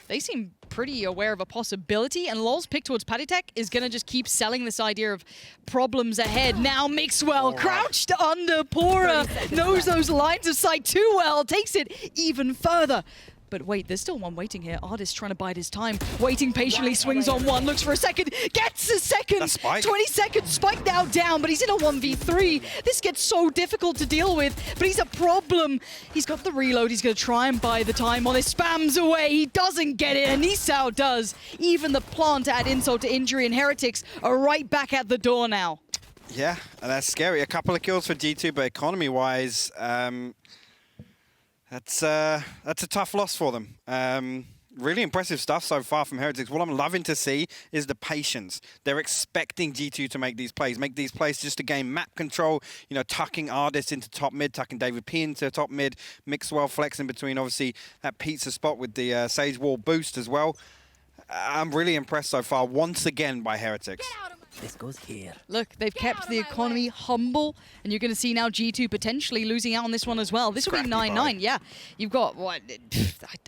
They seem pretty aware of a possibility, and loWel's pick towards paTiTek is going to just keep selling this idea of problems ahead. Now Mixwell crouched under pAura, knows those lines of sight too well, takes it even further. But wait, there's still one waiting here. ardiis trying to bide his time, waiting patiently, swings on one, looks for a second, gets a second! 20 seconds, spike now down, but he's in a 1v3. This gets so difficult to deal with, but he's a problem. He's got the reload, he's gonna try and buy the time on it, spams away, he doesn't get it, and nieSoW does. Even the plant to add insult to injury, and Heretics are right back at the door now. Yeah, and that's scary. A couple of kills for G2, but economy-wise, that's a tough loss for them. Really impressive stuff so far from Heretics. What I'm loving to see is the patience. They're expecting G2 to make these plays just to gain map control, you know, tucking ardiis into top mid, tucking Davidp into top mid, Mixwell flexing between, obviously, that pizza spot with the Sage Wall boost as well. I'm really impressed so far, once again, by Heretics. This goes here. Look, they've kept the economy humble, and you're going to see now G2 potentially losing out on this one as well. This will be 9-9. Yeah, you've got, what,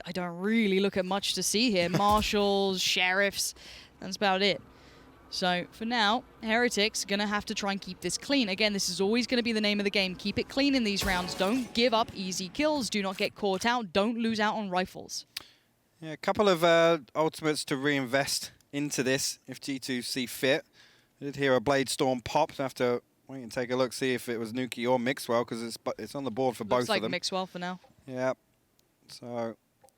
I don't really look at much to see here. Marshals, sheriffs, that's about it. So for now, Heretics going to have to try and keep this clean. Again, this is always going to be the name of the game. Keep it clean in these rounds. Don't give up easy kills. Do not get caught out. Don't lose out on rifles. Yeah, a couple of ultimates to reinvest into this if G2 see fit. I did hear a Blade Storm pop. So have to wait and take a look, see if it was nukkye or Mixwell, because it's on the board for both Looks like of them. Mixwell for now. Yeah, so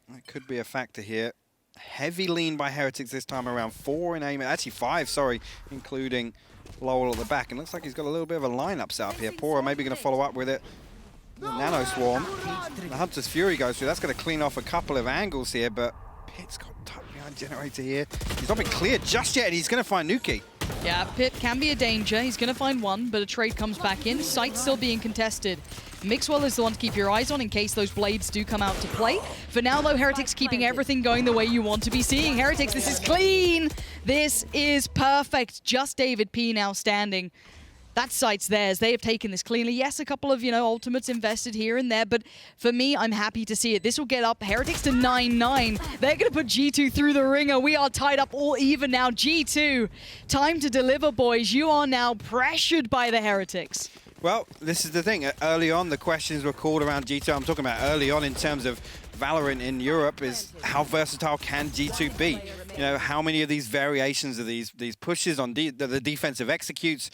that could be a factor here. Heavy lean by Heretics this time around. 4 in aim, actually 5, sorry, including loWel at the back. And looks like he's got a little bit of a lineup set up here. pAura maybe going to follow up with it. The Nano Swarm. The Hunter's Fury goes through. That's going to clean off a couple of angles here, but pAT's got tucked behind Generator here. He's not been cleared just yet, and he's going to find nukkye. Yeah, pAT can be a danger. He's going to find one, but a trade comes back in. Site's still being contested. Mixwell is the one to keep your eyes on in case those blades do come out to play. For now, though, Heretics keeping everything going the way you want to be seeing. Heretics, this is clean. This is perfect. Just Davidp now standing. That site's theirs. They have taken this cleanly. Yes, a couple of, ultimates invested here and there, but for me, I'm happy to see it. This will get up Heretics to 9-9. They're going to put G2 through the ringer. We are tied up all even now. G2, time to deliver, boys. You are now pressured by the Heretics. Well, this is the thing. Early on, the questions were called around G2. I'm talking about early on in terms of Valorant in Europe is how versatile can G2 be? How many of these variations of these pushes on the defensive executes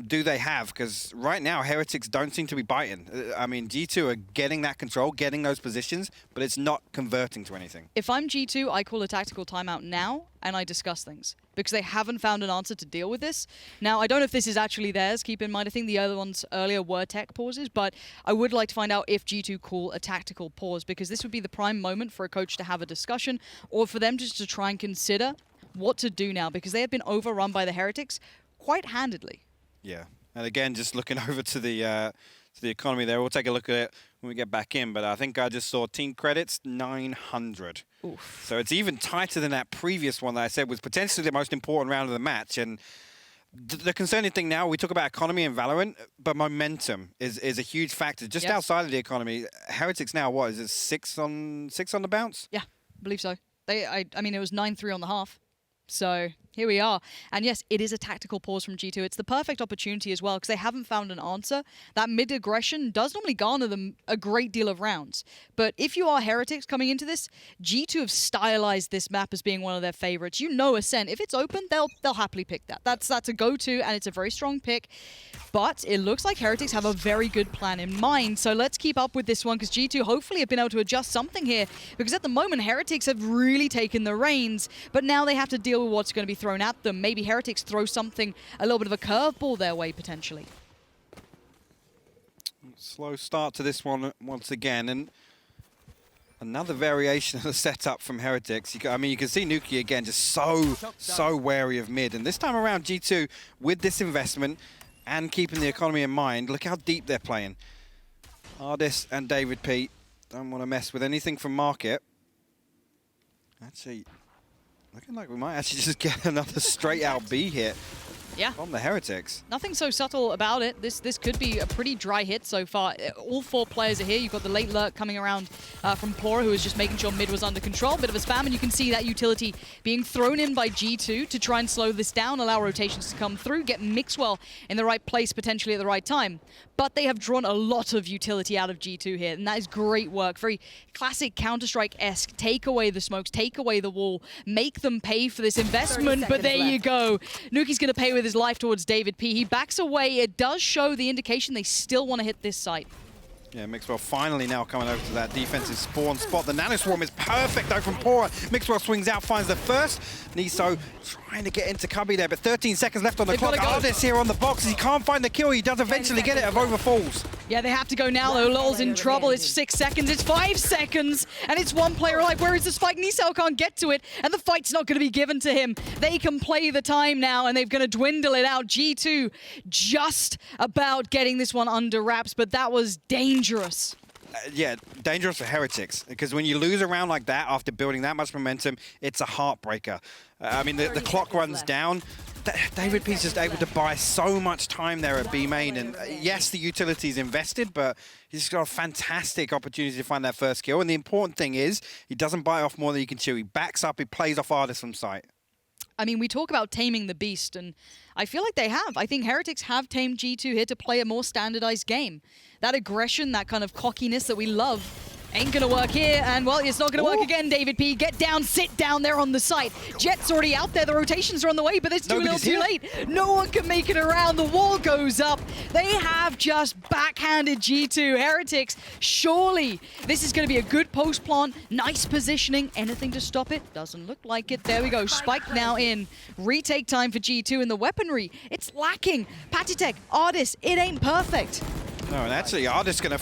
do they have? Because right now, Heretics don't seem to be biting. I mean, G2 are getting that control, getting those positions, but it's not converting to anything. If I'm G2, I call a tactical timeout now, and I discuss things. Because they haven't found an answer to deal with this. Now, I don't know if this is actually theirs. Keep in mind, I think the other ones earlier were tech pauses, but I would like to find out if G2 call a tactical pause, because this would be the prime moment for a coach to have a discussion, or for them just to try and consider what to do now, because they have been overrun by the Heretics quite handedly. Yeah, and again, just looking over to the economy there, we'll take a look at it when we get back in, but I think I just saw team credits, 900. Oof. So it's even tighter than that previous one that I said was potentially the most important round of the match. And the concerning thing now, we talk about economy in Valorant, but momentum is a huge factor. Just outside of the economy, Heretics now, what, is it 6 on the bounce? Yeah, I believe so. I mean, it was 9-3 on the half. So here we are. And yes, it is a tactical pause from G2. It's the perfect opportunity as well, because they haven't found an answer. That mid-aggression does normally garner them a great deal of rounds. But if you are Heretics coming into this, G2 have stylized this map as being one of their favorites. Ascent, if it's open, they'll happily pick that. That's a go-to, and it's a very strong pick. But it looks like Heretics have a very good plan in mind. So let's keep up with this one, because G2 hopefully have been able to adjust something here. Because at the moment, Heretics have really taken the reins. But now they have to deal with what's going to be thrown at them. Maybe Heretics throw something, a little bit of a curveball their way, potentially. Slow start to this one once again. And another variation of the setup from Heretics. You can see nukkye again, just so wary of mid. And this time around, G2, with this investment and keeping the economy in mind, look how deep they're playing. ardiis and Davidp don't want to mess with anything from market. Actually, looking like we might actually just get another straight out B hit. Yeah. From the Heretics. Nothing so subtle about it. This could be a pretty dry hit so far. All 4 players are here. You've got the late lurk coming around from pAura, who is just making sure mid was under control. Bit of a spam, and you can see that utility being thrown in by G2 to try and slow this down, allow rotations to come through, get Mixwell in the right place potentially at the right time. But they have drawn a lot of utility out of G2 here, and that is great work. Very classic Counter-Strike-esque. Take away the smokes, take away the wall, make them pay for this investment, but there you go. nukkye's going to pay with his life towards Davidp. He backs away. It does show the indication they still want to hit this site. Yeah, Mixwell finally now coming over to that defensive spawn spot. The Nano Swarm is perfect though from pAura. Mixwell swings out, finds the first. nieSoW trying to get into cubby there, but 13 seconds left on the clock. ardiis here on the box. He can't find the kill. He does eventually get it. AvovA falls. Yeah, they have to go now though. loWel's in trouble. It's 6 seconds. It's 5 seconds. And it's one player alive. Where is the spike? nieSoW can't get to it. And the fight's not going to be given to him. They can play the time now, and they're going to dwindle it out. G2 just about getting this one under wraps, but that was dangerous. Yeah, dangerous for Heretics, because when you lose a round like that after building that much momentum, it's a heartbreaker. I mean, the clock runs down. Davidp's just able to buy so much time there at B main, and yes, the utility's invested, but he's got a fantastic opportunity to find that first kill. And the important thing is, he doesn't bite off more than he can chew. He backs up, he plays off ardiis from sight. I mean, we talk about taming the beast, and I feel like they have. I think Heretics have tamed G2 here to play a more standardized game. That aggression, that kind of cockiness that we love, Ain't gonna work here, and well, it's not gonna work again, Davidp. Get down, sit down there on the site. Jett's already out there, the rotations are on the way, but it's too little too late. No one can make it around, the wall goes up. They have just backhanded G2. Heretics, surely this is gonna be a good post plant, nice positioning. Anything to stop it? Doesn't look like it. There we go, Spike now in. Retake time for G2, and the weaponry, it's lacking. paTiTek, ardiis, it ain't perfect. No, and actually, ardiis gonna...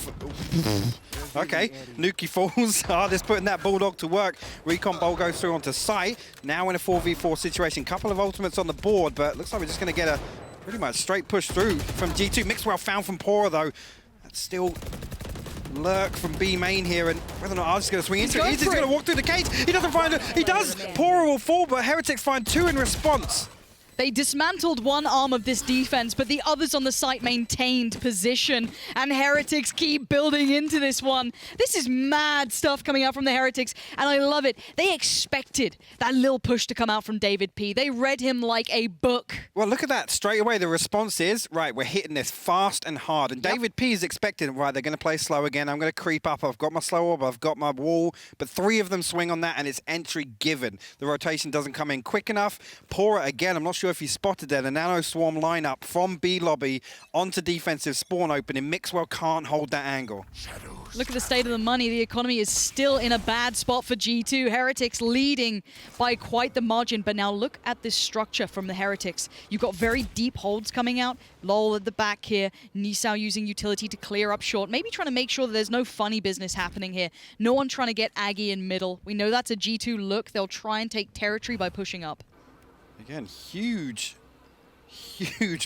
Okay, nukkye falls. ardiis putting that Bulldog to work. Recon Bolt goes through onto site. Now in a 4v4 situation. Couple of ultimates on the board, but looks like we're just gonna get a pretty much straight push through from G2. Mixwell found from pAura, though. That's still lurk from B main here, and whether or not ardiis is gonna swing into it. He's just gonna walk through the cage. He doesn't find it. He does. pAura will fall, but Heretics find 2 in response. They dismantled one arm of this defense, but the others on the site maintained position, and Heretics keep building into this one. This is mad stuff coming out from the Heretics, and I love it. They expected that little push to come out from Davidp. They read him like a book. Well, look at that. Straight away, the response is, right, we're hitting this fast and hard. And Davidp is expecting, right, they're going to play slow again. I'm going to creep up. I've got my slow orb. I've got my wall. But 3 of them swing on that, and it's entry given. The rotation doesn't come in quick enough. pAura, again, I'm not sure if you spotted there, the Nano Swarm lineup from B lobby onto defensive spawn opening. Mixwell can't hold that angle. Look at the state of the money. The economy is still in a bad spot for G2. Heretics leading by quite the margin, but now look at this structure from the Heretics. You've got very deep holds coming out. loWel at the back here. nieSoW using utility to clear up short. Maybe trying to make sure that there's no funny business happening here. No one trying to get Aggie in middle. We know that's a G2 look. They'll try and take territory by pushing up. Again, huge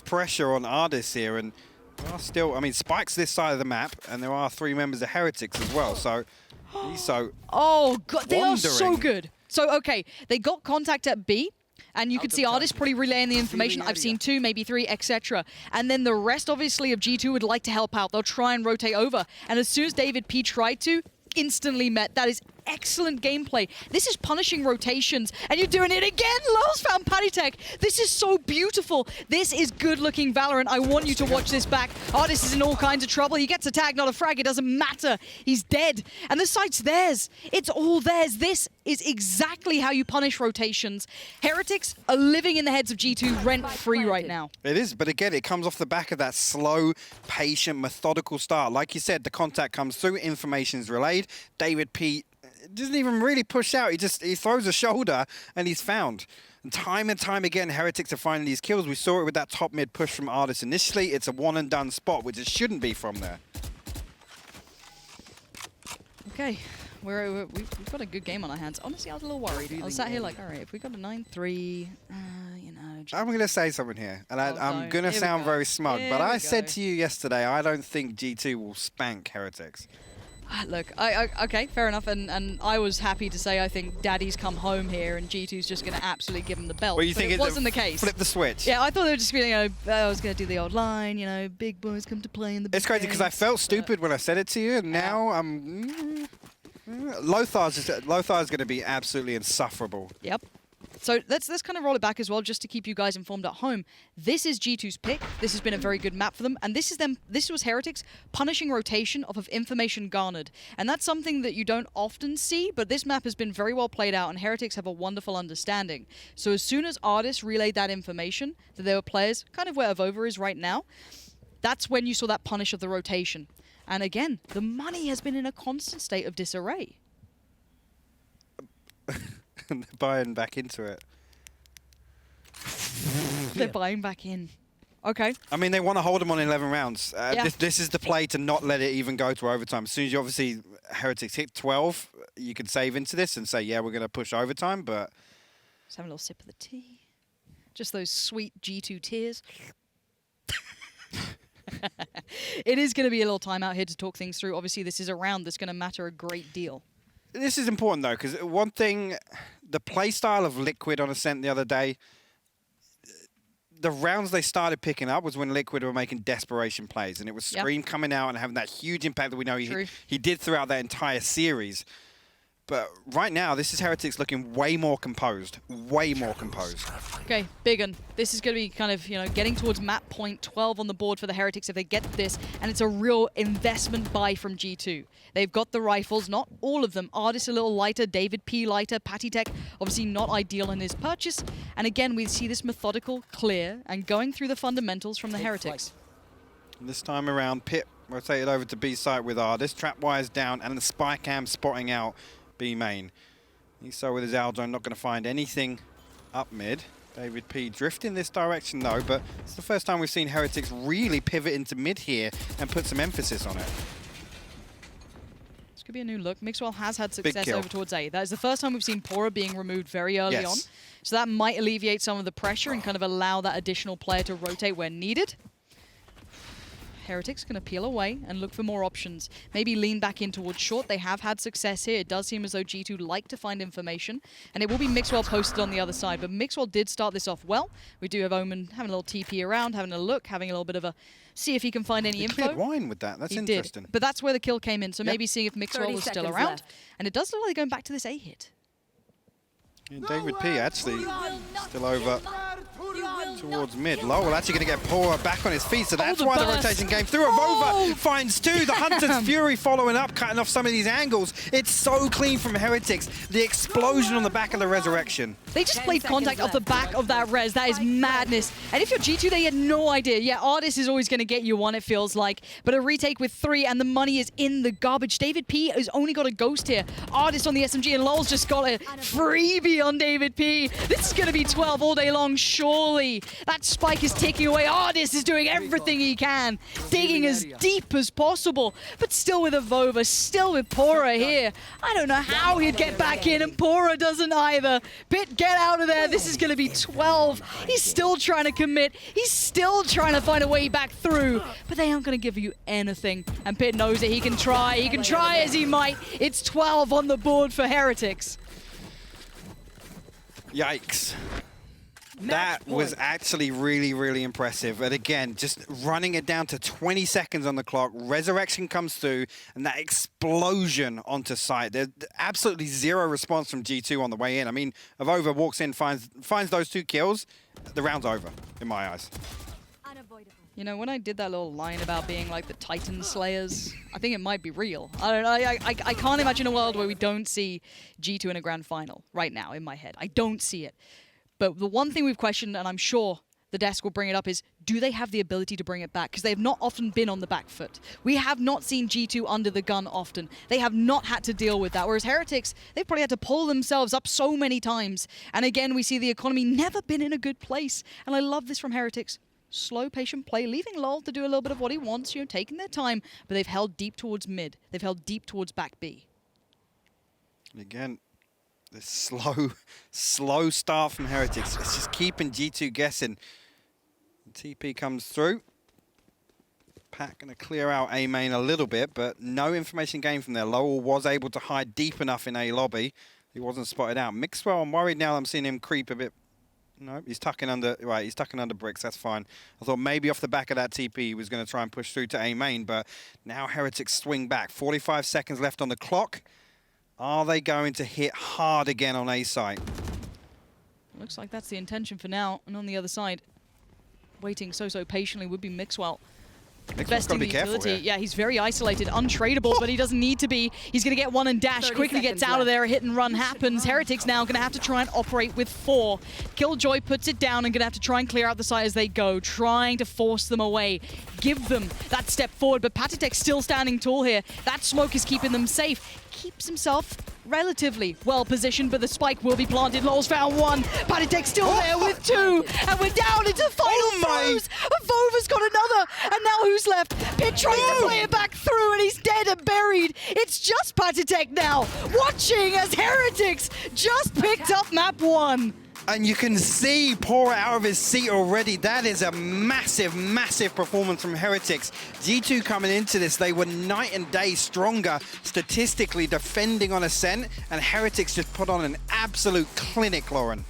pressure on ardiis here, and there are still, I mean, Spike's this side of the map, and there are 3 members of Heretics as well, so nieSoW oh, God, they are so wandering. good. So, okay, they got contact at B, and you could see ardiis probably relaying the information. I've seen 2, maybe 3, etc. And then the rest, obviously, of G2 would like to help out. They'll try and rotate over, and as soon as Davidp tried to, instantly met. That is excellent gameplay. This is punishing rotations, and you're doing it again. loWel's found paTiTek. This is so beautiful. This is good-looking Valorant. I want you to watch this back. ardiis is in all kinds of trouble. He gets a tag, not a frag. It doesn't matter. He's dead, and the site's theirs. It's all theirs. This is exactly how you punish rotations. Heretics are living in the heads of G2 rent-free right now. It is, but again, it comes off the back of that slow, patient, methodical start. Like you said, the contact comes through, information's relayed. Davidp doesn't even really push out. He throws a shoulder and he's found. And time again, Heretics are finding these kills. We saw it with that top mid push from ardiis initially. It's a one and done spot, which it shouldn't be from there. Okay. We've got a good game on our hands. Honestly, I was a little worried. I was sat here like, all right, if we got a 9-3, you know. I'm going to say something here, and I'm going to sound very smug, but I said to you yesterday, I don't think G2 will spank Heretics. Look, okay, fair enough, and I was happy to say I think Daddy's come home here, and G2's just going to absolutely give him the belt. Well, you think it wasn't the case. Flip the switch. Yeah, I thought they were just feeling, you know, I was going to do the old line, you know, big boys come to play in the big It's crazy because I felt stupid when I said it to you, and now I'm... loThar's going to be absolutely insufferable. Yep. So let's kind of roll it back as well, just to keep you guys informed at home. This is G2's pick. This has been a very good map for them, and this is them. This was Heretics punishing rotation off of information garnered, and that's something that you don't often see. But this map has been very well played out, and Heretics have a wonderful understanding. So as soon as ardiis relayed that information that there were players, kind of where AvovA is right now, that's when you saw that punish of the rotation. And again, the money has been in a constant state of disarray. And they're buying back into it. They're buying back in. Okay. I mean, they want to hold them on 11 rounds. Yeah. This is the play to not let it even go to overtime. As soon as you obviously Heretics hit 12, you can save into this and say, yeah, we're going to push overtime, but... Just having a little sip of the tea. Just those sweet G2 tears. It is going to be a little time out here to talk things through. Obviously, this is a round that's going to matter a great deal. This is important, though, because one thing, the play style of Liquid on Ascent the other day, the rounds they started picking up was when Liquid were making desperation plays, and it was Scream coming out and having that huge impact that we know he did throughout that entire series. But right now, this is Heretics looking way more composed. Way more composed. Okay, big one. This is going to be kind of, getting towards map point 12 on the board for the Heretics if they get this, and it's a real investment buy from G2. They've got the rifles, not all of them. ardiis a little lighter, Davidp lighter, paTiTek obviously not ideal in his purchase. And again, we see this methodical clear and going through the fundamentals from the Heretics. This time around, pit rotated over to B site with ardiis. Trap wires down, and the spy cam spotting out B main. nieSoW with his Aldrone not going to find anything up mid. Davidp drifting this direction though, but it's the first time we've seen Heretics really pivot into mid here and put some emphasis on it. This could be a new look. Mixwell has had success over towards A. That is the first time we've seen pAura being removed very early on. So that might alleviate some of the pressure and kind of allow that additional player to rotate where needed. Heretics going to peel away and look for more options. Maybe lean back in towards short. They have had success here. It does seem as though G2 like to find information. And it will be Mixwell posted on the other side. But Mixwell did start this off well. We do have Omen having a little TP around, having a look, having a little bit of a see if he can find any info. Cleared wine with that. That's interesting. Did. But that's where the kill came in. So maybe seeing if Mixwell was still around. Left. And it does look like they're going back to this A hit. Yeah, Davidp actually still over towards mid. loWel actually going to get pAura back on his feet, so that's why the rotation came through. AvovA finds two. The Hunter's Fury following up, cutting off some of these angles. It's so clean from Heretics. The explosion on the back of the resurrection. They just played contact off the back of that res. That is madness. And if you're G2, they had no idea. Yeah, ardiis is always going to get you one, it feels like. But a retake with 3, and the money is in the garbage. Davidp has only got a ghost here. ardiis on the SMG, and loWel's just got a freebie on Davidp. This is going to be 12 all day long, surely. That spike is ticking away. ardiis is doing everything he can, digging as deep as possible. But still with AvovA, still with pAura here. I don't know how he'd get back in, and pAura doesn't either. Pit, get out of there. This is going to be 12. He's still trying to commit. He's still trying to find a way back through. But they aren't going to give you anything. And pit knows that he can try. He can try as he might. It's 12 on the board for Heretics. Yikes. That was actually really, really impressive. And again, just running it down to 20 seconds on the clock. Resurrection comes through, and that explosion onto site. There's absolutely zero response from G2 on the way in. I mean, AvovA walks in, finds those 2 kills. The round's over, in my eyes. You know, when I did that little line about being like the Titan Slayers, I think it might be real. I don't know. I can't imagine a world where we don't see G2 in a grand final right now in my head. I don't see it. But the one thing we've questioned, and I'm sure the desk will bring it up, is do they have the ability to bring it back? Because they have not often been on the back foot. We have not seen G2 under the gun often. They have not had to deal with that. Whereas Heretics, they've probably had to pull themselves up so many times. And again, we see the economy never been in a good place. And I love this from Heretics. Slow, patient play, leaving loWel to do a little bit of what he wants, taking their time, but they've held deep towards mid. They've held deep towards back B. Again, this slow start from Heretics. It's just keeping G2 guessing. TP comes through. Pat going to clear out A main a little bit, but no information gained from there. loWel was able to hide deep enough in A lobby. He wasn't spotted out. Mixwell, I'm worried now. I'm seeing him creep a bit. No, he's tucking under. Right, he's tucking under bricks. That's fine. I thought maybe off the back of that TP he was going to try and push through to A main, but now Heretics swing back. 45 seconds left on the clock. Are they going to hit hard again on A site? Looks like that's the intention for now. And on the other side, waiting so patiently would be Mixwell. Investing the utility. Yeah, he's very isolated, untradeable, but he doesn't need to be. He's going to get one and dash, quickly gets out of there, a hit and run happens. Heretics now going to have to try and operate with 4. Killjoy puts it down and going to have to try and clear out the site as they go, trying to force them away, give them that step forward, but paTiTek still standing tall here. That smoke is keeping them safe. Keeps himself relatively well positioned, but the spike will be planted. loWel's found 1. paTiTek still there with 2. And we're down into final throws. AvovA's got another. And now who's left? pit trying to play it back through, and he's dead and buried. It's just paTiTek now, watching as Heretics just picked up map 1. And you can see pAura out of his seat already. That is a massive, massive performance from Heretics. G2 coming into this, they were night and day stronger statistically defending on Ascent, and Heretics just put on an absolute clinic, Lauren.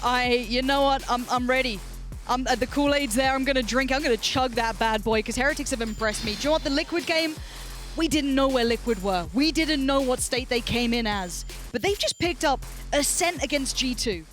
You know what, I'm ready. The Kool-Aid's there, I'm gonna drink, I'm gonna chug that bad boy, because Heretics have impressed me. Do you know what, the Liquid game, We didn't know where Liquid were. We didn't know what state they came in as. But they've just picked up Ascent against G2.